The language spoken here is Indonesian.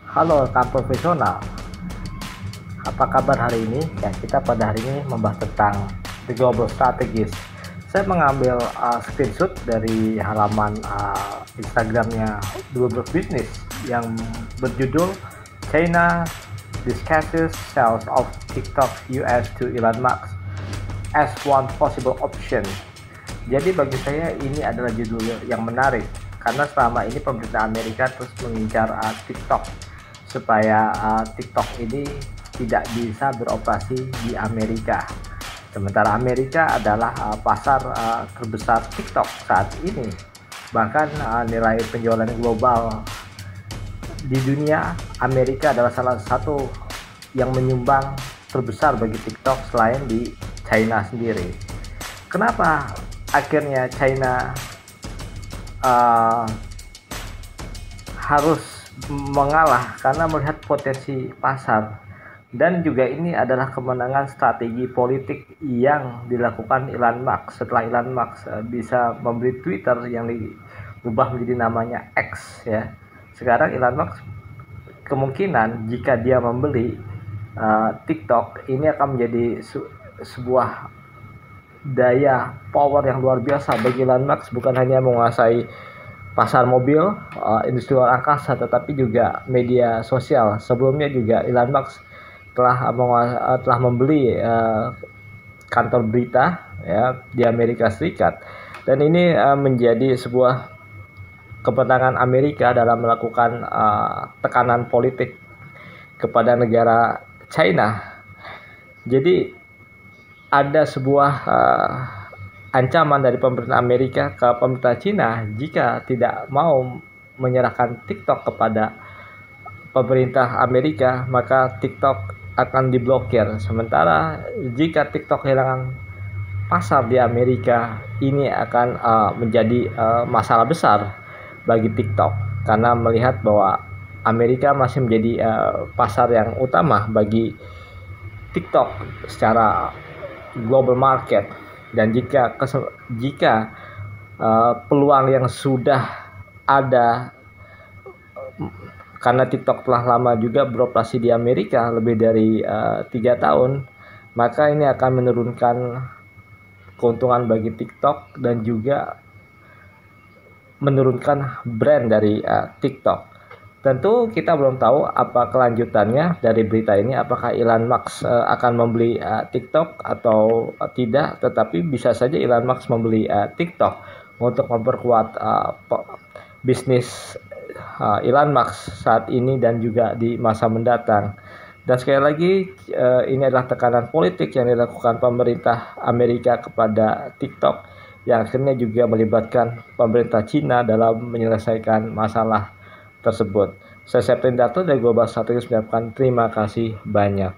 Halo rekan profesional, apa kabar hari ini? Ya, kita pada hari ini membahas tentang The Global Strategist. Saya mengambil screenshot dari halaman Instagramnya Global Business yang berjudul China discusses sales of TikTok US to Elon Musk as one possible option. Jadi bagi saya ini adalah judul yang menarik karena selama ini pemerintah Amerika terus mengincar TikTok supaya TikTok ini tidak bisa beroperasi di Amerika. Sementara Amerika adalah pasar terbesar TikTok saat ini. Bahkan nilai penjualan global di dunia, Amerika adalah salah satu yang menyumbang terbesar bagi TikTok selain di China sendiri. Kenapa akhirnya China harus mengalah? Karena melihat potensi pasar, dan juga ini adalah kemenangan strategi politik yang dilakukan Elon Musk setelah Elon Musk bisa membeli Twitter yang diubah menjadi namanya X ya. Sekarang Elon Musk kemungkinan jika dia membeli TikTok ini akan menjadi sebuah daya power yang luar biasa bagi Elon Musk, bukan hanya menguasai pasar mobil, industri luar angkasa, tetapi juga media sosial. Sebelumnya juga Elon Musk telah membeli kantor berita ya di Amerika Serikat, dan ini menjadi sebuah kemenangan Amerika dalam melakukan tekanan politik kepada negara China. Jadi ada sebuah ancaman dari pemerintah Amerika ke pemerintah Cina jika tidak mau menyerahkan TikTok kepada pemerintah Amerika, maka TikTok akan diblokir. Sementara jika TikTok kehilangan pasar di Amerika, ini akan menjadi masalah besar bagi TikTok karena melihat bahwa Amerika masih menjadi pasar yang utama bagi TikTok secara global market. Dan jika peluang yang sudah ada, karena TikTok telah lama juga beroperasi di Amerika lebih dari 3 tahun, maka ini akan menurunkan keuntungan bagi TikTok dan juga menurunkan brand dari TikTok. Tentu kita belum tahu apa kelanjutannya dari berita ini, apakah Elon Musk akan membeli TikTok atau tidak, tetapi bisa saja Elon Musk membeli TikTok untuk memperkuat bisnis Elon Musk saat ini dan juga di masa mendatang. Dan sekali lagi ini adalah tekanan politik yang dilakukan pemerintah Amerika kepada TikTok yang akhirnya juga melibatkan pemerintah Cina dalam menyelesaikan masalah tersebut. Saya Septian Darto dari Global Strategist mengucapkan terima kasih banyak.